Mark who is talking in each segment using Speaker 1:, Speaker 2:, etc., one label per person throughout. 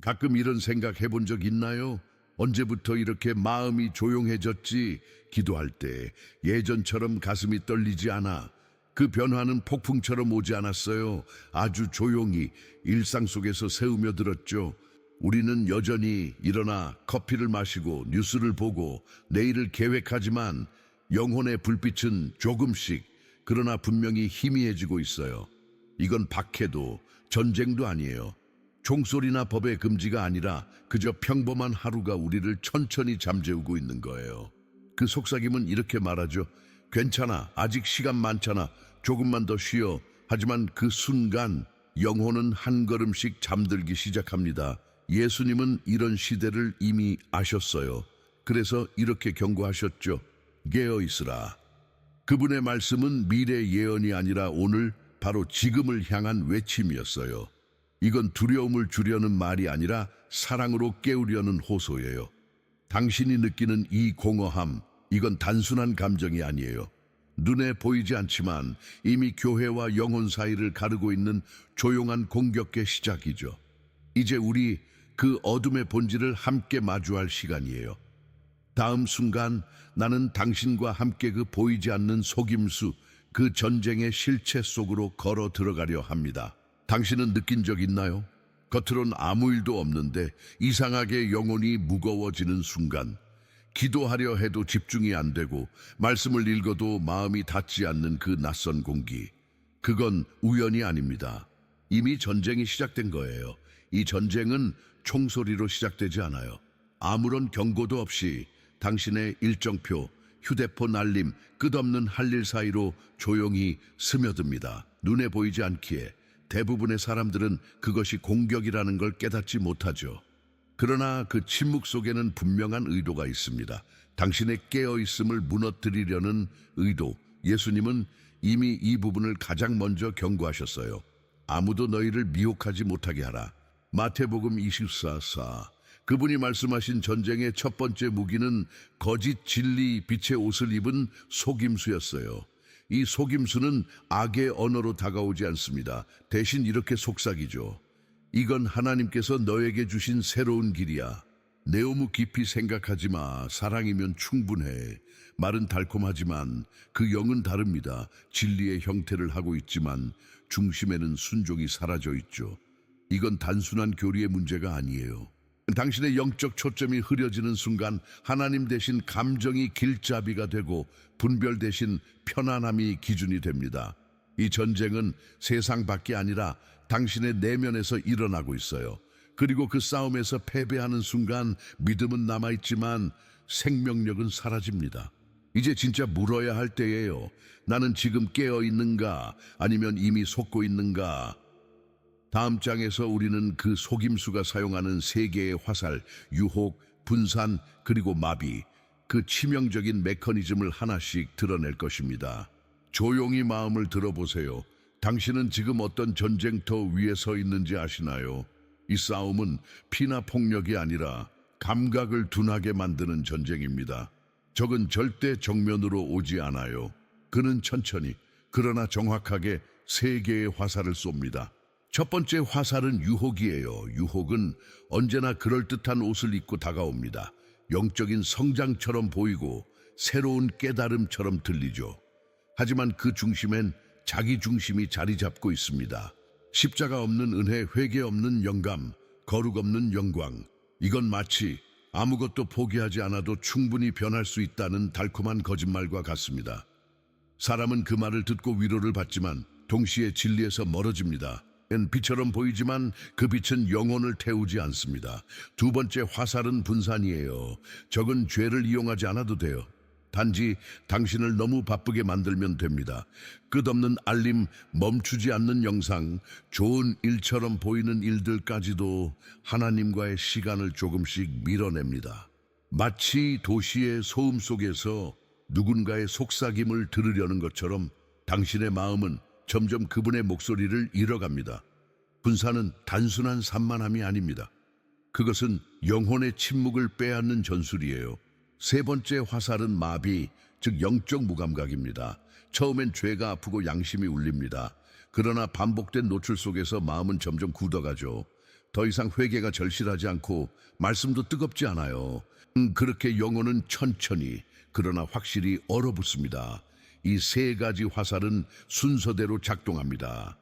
Speaker 1: 가끔 이런 생각 해본 적 있나요? 언제부터 이렇게 마음이 조용해졌지? 기도할 때 예전처럼 가슴이 떨리지 않아. 그 변화는 폭풍처럼 오지 않았어요. 아주 조용히 일상 속에서 새우며 들었죠. 우리는 여전히 일어나 커피를 마시고 뉴스를 보고 내일을 계획하지만 영혼의 불빛은 조금씩, 그러나 분명히 희미해지고 있어요. 이건 박해도 전쟁도 아니에요. 총소리나 법의 금지가 아니라 그저 평범한 하루가 우리를 천천히 잠재우고 있는 거예요. 그 속삭임은 이렇게 말하죠. 괜찮아, 아직 시간 많잖아, 조금만 더 쉬어. 하지만 그 순간 영혼은 한 걸음씩 잠들기 시작합니다. 예수님은 이런 시대를 이미 아셨어요. 그래서 이렇게 경고하셨죠. 깨어 있으라. 그분의 말씀은 미래 예언이 아니라 오늘, 바로 지금을 향한 외침이었어요. 이건 두려움을 주려는 말이 아니라 사랑으로 깨우려는 호소예요. 당신이 느끼는 이 공허함, 이건 단순한 감정이 아니에요. 눈에 보이지 않지만 이미 교회와 영혼 사이를 가르고 있는 조용한 공격의 시작이죠. 이제 우리 그 어둠의 본질을 함께 마주할 시간이에요. 다음 순간 나는 당신과 함께 그 보이지 않는 속임수, 그 전쟁의 실체 속으로 걸어 들어가려 합니다. 당신은 느낀 적 있나요? 겉으론 아무 일도 없는데 이상하게 영혼이 무거워지는 순간, 기도하려 해도 집중이 안 되고 말씀을 읽어도 마음이 닿지 않는 그 낯선 공기. 그건 우연이 아닙니다. 이미 전쟁이 시작된 거예요. 이 전쟁은 총소리로 시작되지 않아요. 아무런 경고도 없이 당신의 일정표, 휴대폰 알림, 끝없는 할 일 사이로 조용히 스며듭니다. 눈에 보이지 않기에 대부분의 사람들은 그것이 공격이라는 걸 깨닫지 못하죠. 그러나 그 침묵 속에는 분명한 의도가 있습니다. 당신의 깨어있음을 무너뜨리려는 의도. 예수님은 이미 이 부분을 가장 먼저 경고하셨어요. 아무도 너희를 미혹하지 못하게 하라. 마태복음 24:4. 그분이 말씀하신 전쟁의 첫 번째 무기는 거짓 진리 빛의 옷을 입은 속임수였어요. 이 속임수는 악의 언어로 다가오지 않습니다. 대신 이렇게 속삭이죠. 이건 하나님께서 너에게 주신 새로운 길이야. 너무 깊이 생각하지 마. 사랑이면 충분해. 말은 달콤하지만 그 영은 다릅니다. 진리의 형태를 하고 있지만 중심에는 순종이 사라져 있죠. 이건 단순한 교리의 문제가 아니에요. 당신의 영적 초점이 흐려지는 순간 하나님 대신 감정이 길잡이가 되고 분별 대신 편안함이 기준이 됩니다. 이 전쟁은 세상 밖이 아니라 당신의 내면에서 일어나고 있어요. 그리고 그 싸움에서 패배하는 순간 믿음은 남아있지만 생명력은 사라집니다. 이제 진짜 물어야 할 때예요. 나는 지금 깨어 있는가? 아니면 이미 속고 있는가? 다음 장에서 우리는 그 속임수가 사용하는 세 개의 화살, 유혹, 분산, 그리고 마비, 그 치명적인 메커니즘을 하나씩 드러낼 것입니다. 조용히 마음을 들어보세요. 당신은 지금 어떤 전쟁터 위에 서 있는지 아시나요? 이 싸움은 피나 폭력이 아니라 감각을 둔하게 만드는 전쟁입니다. 적은 절대 정면으로 오지 않아요. 그는 천천히, 그러나 정확하게 세 개의 화살을 쏩니다. 첫 번째 화살은 유혹이에요. 유혹은 언제나 그럴듯한 옷을 입고 다가옵니다. 영적인 성장처럼 보이고 새로운 깨달음처럼 들리죠. 하지만 그 중심엔 자기 중심이 자리 잡고 있습니다. 십자가 없는 은혜, 회개 없는 영감, 거룩 없는 영광. 이건 마치 아무것도 포기하지 않아도 충분히 변할 수 있다는 달콤한 거짓말과 같습니다. 사람은 그 말을 듣고 위로를 받지만 동시에 진리에서 멀어집니다. 빛처럼 보이지만 그 빛은 영혼을 태우지 않습니다. 두 번째 화살은 분산이에요. 적은 죄를 이용하지 않아도 돼요. 단지 당신을 너무 바쁘게 만들면 됩니다. 끝없는 알림, 멈추지 않는 영상, 좋은 일처럼 보이는 일들까지도 하나님과의 시간을 조금씩 밀어냅니다. 마치 도시의 소음 속에서 누군가의 속삭임을 들으려는 것처럼 당신의 마음은 점점 그분의 목소리를 잃어갑니다. 분산은 단순한 산만함이 아닙니다. 그것은 영혼의 침묵을 빼앗는 전술이에요. 세 번째 화살은 마비, 즉 영적 무감각입니다. 처음엔 죄가 아프고 양심이 울립니다. 그러나 반복된 노출 속에서 마음은 점점 굳어가죠. 더 이상 회개가 절실하지 않고 말씀도 뜨겁지 않아요. 그렇게 영혼은 천천히 그러나 확실히 얼어붙습니다. 이 세 가지 화살은 순서대로 작동합니다.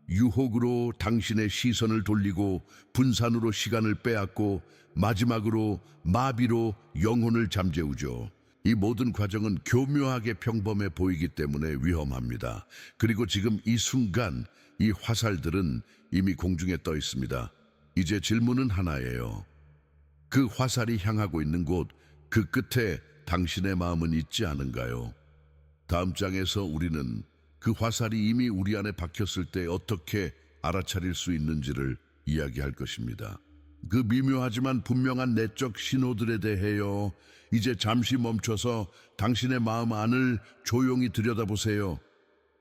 Speaker 1: 유혹으로 당신의 시선을 돌리고 분산으로 시간을 빼앗고 마지막으로 마비로 영혼을 잠재우죠. 이 모든 과정은 교묘하게 평범해 보이기 때문에 위험합니다. 그리고 지금 이 순간 이 화살들은 이미 공중에 떠 있습니다. 이제 질문은 하나예요. 그 화살이 향하고 있는 곳, 그 끝에 당신의 마음은 있지 않은가요? 다음 장에서 우리는 그 화살이 이미 우리 안에 박혔을 때 어떻게 알아차릴 수 있는지를 이야기할 것입니다. 그 미묘하지만 분명한 내적 신호들에 대해요. 이제 잠시 멈춰서 당신의 마음 안을 조용히 들여다보세요.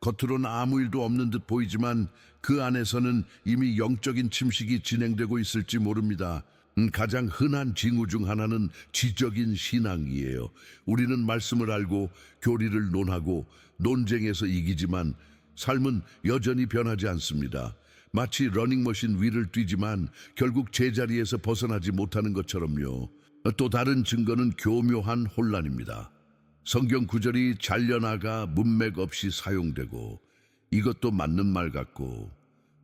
Speaker 1: 겉으로는 아무 일도 없는 듯 보이지만 그 안에서는 이미 영적인 침식이 진행되고 있을지 모릅니다. 가장 흔한 징후 중 하나는 지적인 신앙이에요. 우리는 말씀을 알고 교리를 논하고 논쟁에서 이기지만 삶은 여전히 변하지 않습니다. 마치 러닝머신 위를 뛰지만 결국 제자리에서 벗어나지 못하는 것처럼요. 또 다른 증거는 교묘한 혼란입니다. 성경 구절이 잘려나가 문맥 없이 사용되고 이것도 맞는 말 같고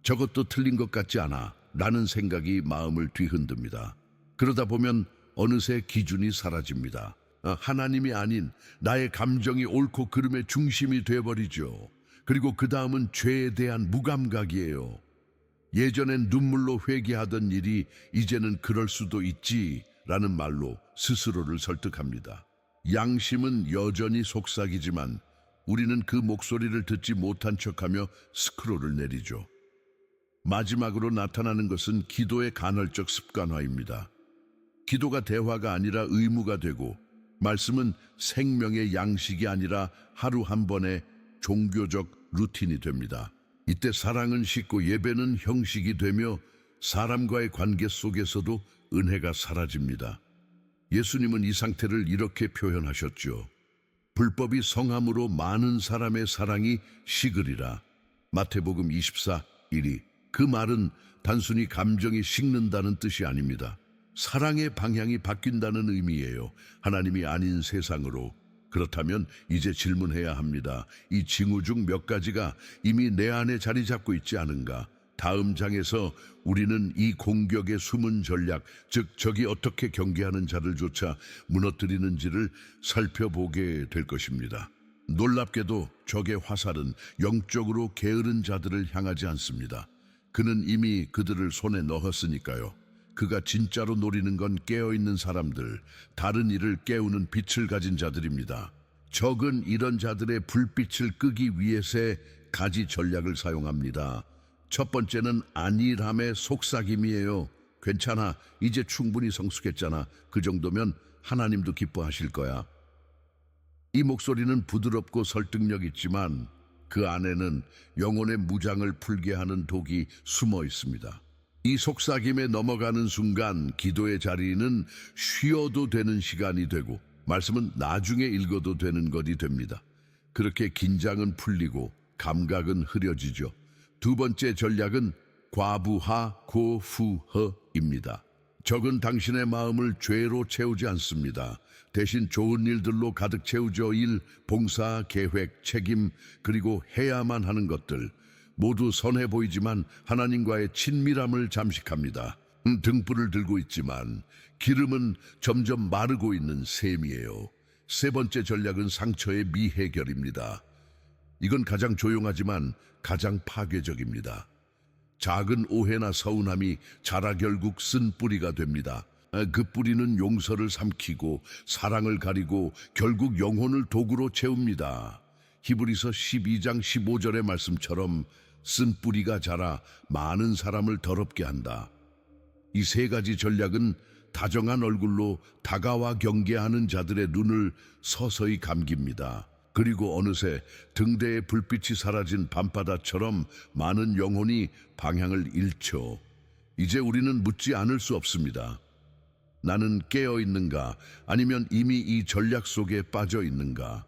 Speaker 1: 저것도 틀린 것 같지 않아 라는 생각이 마음을 뒤흔듭니다. 그러다 보면 어느새 기준이 사라집니다. 하나님이 아닌 나의 감정이 옳고 그름의 중심이 되어버리죠. 그리고 그 다음은 죄에 대한 무감각이에요. 예전엔 눈물로 회개하던 일이 이제는 그럴 수도 있지 라는 말로 스스로를 설득합니다. 양심은 여전히 속삭이지만 우리는 그 목소리를 듣지 못한 척하며 스크롤을 내리죠. 마지막으로 나타나는 것은 기도의 간헐적 습관화입니다. 기도가 대화가 아니라 의무가 되고 말씀은 생명의 양식이 아니라 하루 한 번의 종교적 루틴이 됩니다. 이때 사랑은 식고 예배는 형식이 되며 사람과의 관계 속에서도 은혜가 사라집니다. 예수님은 이 상태를 이렇게 표현하셨죠. 불법이 성함으로 많은 사람의 사랑이 식으리라. 마태복음 24:1. 그 말은 단순히 감정이 식는다는 뜻이 아닙니다. 사랑의 방향이 바뀐다는 의미예요. 하나님이 아닌 세상으로. 그렇다면 이제 질문해야 합니다. 이 징후 중 몇 가지가 이미 내 안에 자리 잡고 있지 않은가? 다음 장에서 우리는 이 공격의 숨은 전략, 즉 적이 어떻게 경계하는 자를 조차 무너뜨리는지를 살펴보게 될 것입니다. 놀랍게도 적의 화살은 영적으로 게으른 자들을 향하지 않습니다. 그는 이미 그들을 손에 넣었으니까요. 그가 진짜로 노리는 건 깨어있는 사람들, 다른 이를 깨우는 빛을 가진 자들입니다. 적은 이런 자들의 불빛을 끄기 위해서의 가지 전략을 사용합니다. 첫 번째는 안일함의 속삭임이에요. 괜찮아, 이제 충분히 성숙했잖아. 그 정도면 하나님도 기뻐하실 거야. 이 목소리는 부드럽고 설득력 있지만 그 안에는 영혼의 무장을 풀게 하는 독이 숨어 있습니다. 이 속삭임에 넘어가는 순간 기도의 자리는 쉬어도 되는 시간이 되고 말씀은 나중에 읽어도 되는 것이 됩니다. 그렇게 긴장은 풀리고 감각은 흐려지죠. 두 번째 전략은 과부하 고후허입니다. 적은 당신의 마음을 죄로 채우지 않습니다. 대신 좋은 일들로 가득 채우죠. 일, 봉사, 계획, 책임, 그리고 해야만 하는 것들. 모두 선해 보이지만 하나님과의 친밀함을 잠식합니다. 등불을 들고 있지만 기름은 점점 마르고 있는 셈이에요. 세 번째 전략은 상처의 미해결입니다. 이건 가장 조용하지만 가장 파괴적입니다. 작은 오해나 서운함이 자라 결국 쓴 뿌리가 됩니다. 그 뿌리는 용서를 삼키고 사랑을 가리고 결국 영혼을 도구로 채웁니다. 히브리서 12장 15절의 말씀처럼 쓴 뿌리가 자라 많은 사람을 더럽게 한다. 이 세 가지 전략은 다정한 얼굴로 다가와 경계하는 자들의 눈을 서서히 감깁니다. 그리고 어느새 등대의 불빛이 사라진 밤바다처럼 많은 영혼이 방향을 잃죠. 이제 우리는 묻지 않을 수 없습니다. 나는 깨어 있는가? 아니면 이미 이 전략 속에 빠져 있는가?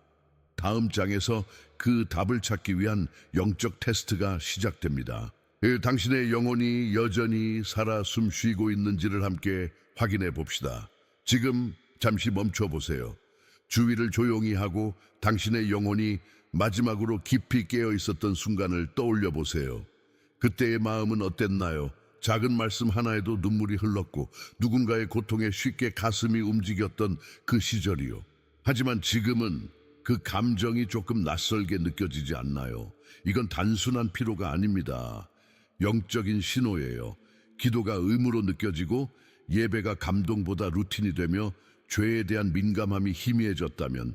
Speaker 1: 다음 장에서 그 답을 찾기 위한 영적 테스트가 시작됩니다. 당신의 영혼이 여전히 살아 숨쉬고 있는지를 함께 확인해 봅시다. 지금 잠시 멈춰 보세요. 주위를 조용히 하고 당신의 영혼이 마지막으로 깊이 깨어 있었던 순간을 떠올려 보세요. 그때의 마음은 어땠나요? 작은 말씀 하나에도 눈물이 흘렀고 누군가의 고통에 쉽게 가슴이 움직였던 그 시절이요. 하지만 지금은 그 감정이 조금 낯설게 느껴지지 않나요? 이건 단순한 피로가 아닙니다. 영적인 신호예요. 기도가 의무로 느껴지고 예배가 감동보다 루틴이 되며 죄에 대한 민감함이 희미해졌다면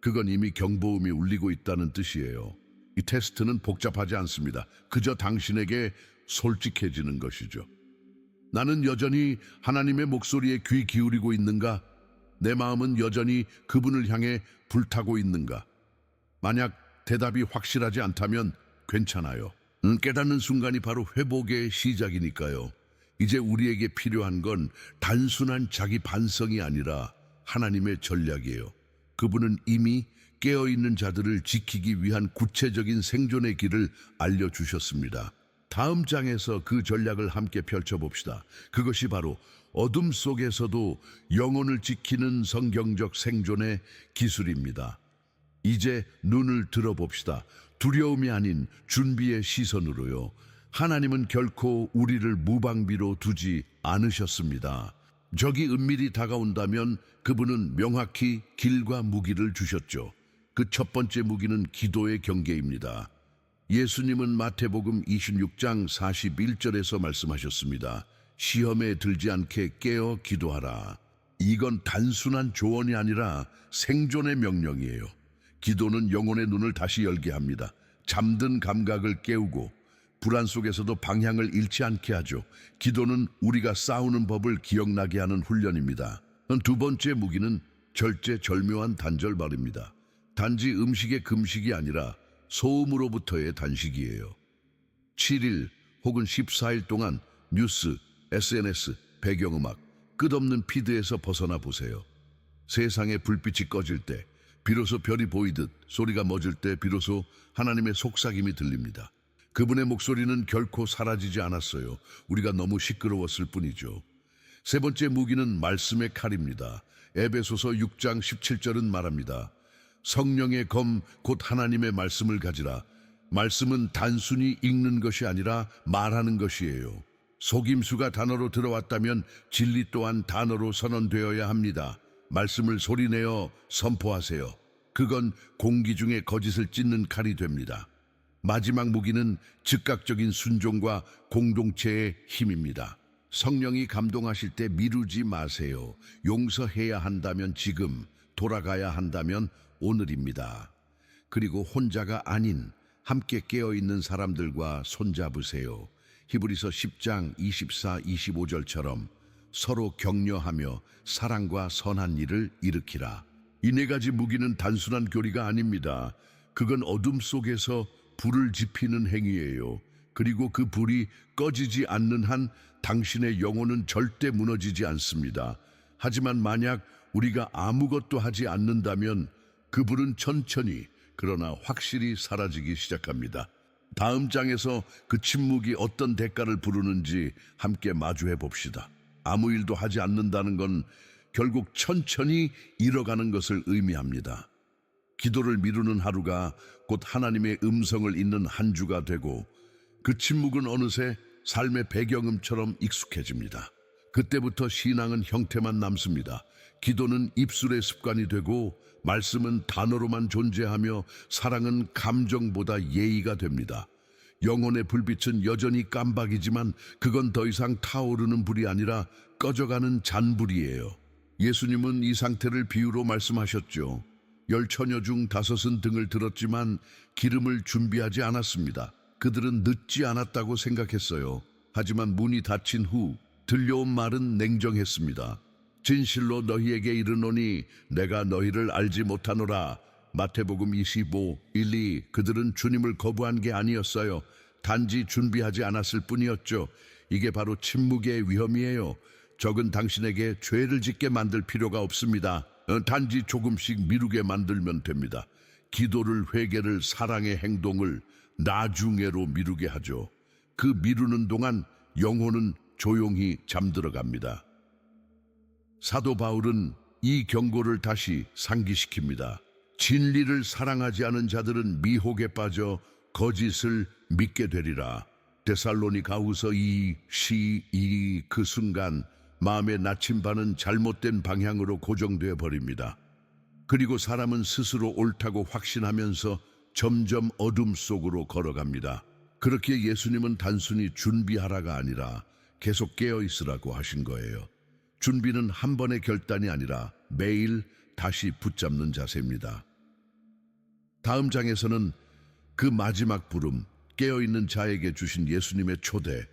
Speaker 1: 그건 이미 경보음이 울리고 있다는 뜻이에요. 이 테스트는 복잡하지 않습니다. 그저 당신에게 솔직해지는 것이죠. 나는 여전히 하나님의 목소리에 귀 기울이고 있는가? 내 마음은 여전히 그분을 향해 불타고 있는가? 만약 대답이 확실하지 않다면 괜찮아요. 깨닫는 순간이 바로 회복의 시작이니까요. 이제 우리에게 필요한 건 단순한 자기 반성이 아니라 하나님의 전략이에요. 그분은 이미 깨어있는 자들을 지키기 위한 구체적인 생존의 길을 알려주셨습니다. 다음 장에서 그 전략을 함께 펼쳐봅시다. 그것이 바로 어둠 속에서도 영혼을 지키는 성경적 생존의 기술입니다. 이제 눈을 들어봅시다. 두려움이 아닌 준비의 시선으로요. 하나님은 결코 우리를 무방비로 두지 않으셨습니다. 적이 은밀히 다가온다면 그분은 명확히 길과 무기를 주셨죠. 그 첫 번째 무기는 기도의 경계입니다. 예수님은 마태복음 26장 41절에서 말씀하셨습니다. 시험에 들지 않게 깨어 기도하라. 이건 단순한 조언이 아니라 생존의 명령이에요. 기도는 영혼의 눈을 다시 열게 합니다. 잠든 감각을 깨우고 불안 속에서도 방향을 잃지 않게 하죠. 기도는 우리가 싸우는 법을 기억나게 하는 훈련입니다. 두 번째 무기는 절제절묘한 단절말입니다. 단지 음식의 금식이 아니라 소음으로부터의 단식이에요. 7일 혹은 14일 동안 뉴스, SNS, 배경음악, 끝없는 피드에서 벗어나 보세요. 세상의 불빛이 꺼질 때, 비로소 별이 보이듯 소리가 멎을 때 비로소 하나님의 속삭임이 들립니다. 그분의 목소리는 결코 사라지지 않았어요. 우리가 너무 시끄러웠을 뿐이죠. 세 번째 무기는 말씀의 칼입니다. 에베소서 6장 17절은 말합니다. 성령의 검 곧 하나님의 말씀을 가지라. 말씀은 단순히 읽는 것이 아니라 말하는 것이에요. 속임수가 단어로 들어왔다면 진리 또한 단어로 선언되어야 합니다. 말씀을 소리내어 선포하세요. 그건 공기 중에 거짓을 찢는 칼이 됩니다. 마지막 무기는 즉각적인 순종과 공동체의 힘입니다. 성령이 감동하실 때 미루지 마세요. 용서해야 한다면 지금, 돌아가야 한다면 오늘입니다. 그리고 혼자가 아닌 함께 깨어있는 사람들과 손잡으세요. 히브리서 10장 24, 25절처럼 서로 격려하며 사랑과 선한 일을 일으키라. 이 네 가지 무기는 단순한 교리가 아닙니다. 그건 어둠 속에서 불을 지피는 행위예요. 그리고 그 불이 꺼지지 않는 한 당신의 영혼은 절대 무너지지 않습니다. 하지만 만약 우리가 아무것도 하지 않는다면 그 불은 천천히 그러나 확실히 사라지기 시작합니다. 다음 장에서 그 침묵이 어떤 대가를 부르는지 함께 마주해 봅시다. 아무 일도 하지 않는다는 건 결국 천천히 잃어가는 것을 의미합니다. 기도를 미루는 하루가 곧 하나님의 음성을 잇는 한 주가 되고 그 침묵은 어느새 삶의 배경음처럼 익숙해집니다. 그때부터 신앙은 형태만 남습니다. 기도는 입술의 습관이 되고 말씀은 단어로만 존재하며 사랑은 감정보다 예의가 됩니다. 영혼의 불빛은 여전히 깜박이지만 그건 더 이상 타오르는 불이 아니라 꺼져가는 잔불이에요. 예수님은 이 상태를 비유로 말씀하셨죠. 10처녀 중 5은 등을 들었지만 기름을 준비하지 않았습니다. 그들은 늦지 않았다고 생각했어요. 하지만 문이 닫힌 후 들려온 말은 냉정했습니다. 진실로 너희에게 이르노니 내가 너희를 알지 못하노라. 마태복음 25, 1, 2. 그들은 주님을 거부한 게 아니었어요. 단지 준비하지 않았을 뿐이었죠. 이게 바로 침묵의 위험이에요. 적은 당신에게 죄를 짓게 만들 필요가 없습니다. 단지 조금씩 미루게 만들면 됩니다. 기도를, 회개를, 사랑의 행동을 나중에로 미루게 하죠. 그 미루는 동안 영혼은 조용히 잠들어갑니다. 사도 바울은 이 경고를 다시 상기시킵니다. 진리를 사랑하지 않은 자들은 미혹에 빠져 거짓을 믿게 되리라. 데살로니가후서 2:12 그 순간 마음의 나침반은 잘못된 방향으로 고정되어 버립니다. 그리고 사람은 스스로 옳다고 확신하면서 점점 어둠 속으로 걸어갑니다. 그렇게 예수님은 단순히 준비하라가 아니라 계속 깨어 있으라고 하신 거예요. 준비는 한 번의 결단이 아니라 매일 다시 붙잡는 자세입니다. 다음 장에서는 그 마지막 부름, 깨어있는 자에게 주신 예수님의 초대,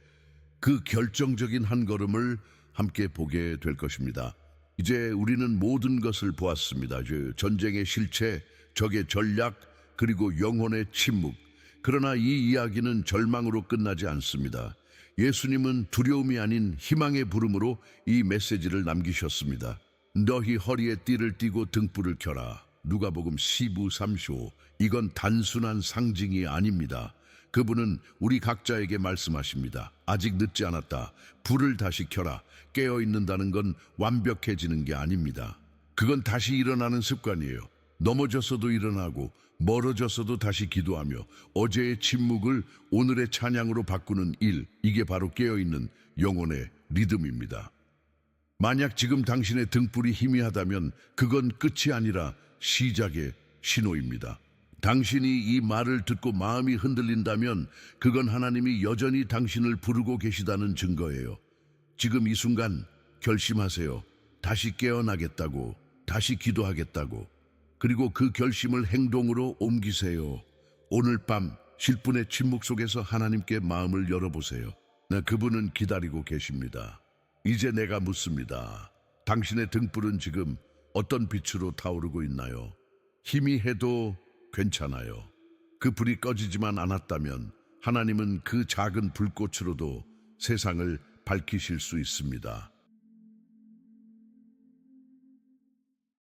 Speaker 1: 그 결정적인 한 걸음을 함께 보게 될 것입니다. 이제 우리는 모든 것을 보았습니다. 전쟁의 실체, 적의 전략, 그리고 영혼의 침묵. 그러나 이 이야기는 절망으로 끝나지 않습니다. 예수님은 두려움이 아닌 희망의 부름으로 이 메시지를 남기셨습니다. 너희 허리에 띠를 띠고 등불을 켜라. 누가복음 12:35. 이건 단순한 상징이 아닙니다. 그분은 우리 각자에게 말씀하십니다. 아직 늦지 않았다. 불을 다시 켜라. 깨어있는다는 건 완벽해지는 게 아닙니다. 그건 다시 일어나는 습관이에요. 넘어졌어도 일어나고 멀어졌어도 다시 기도하며 어제의 침묵을 오늘의 찬양으로 바꾸는 일, 이게 바로 깨어있는 영혼의 리듬입니다. 만약 지금 당신의 등불이 희미하다면 그건 끝이 아니라 시작의 신호입니다. 당신이 이 말을 듣고 마음이 흔들린다면 그건 하나님이 여전히 당신을 부르고 계시다는 증거예요. 지금 이 순간 결심하세요. 다시 깨어나겠다고, 다시 기도하겠다고. 그리고 그 결심을 행동으로 옮기세요. 오늘 밤 10분의 침묵 속에서 하나님께 마음을 열어보세요. 그분은 기다리고 계십니다. 이제 내가 묻습니다. 당신의 등불은 지금 어떤 빛으로 타오르고 있나요? 희미해도 괜찮아요. 그 불이 꺼지지만 않았다면 하나님은 그 작은 불꽃으로도 세상을 밝히실 수 있습니다.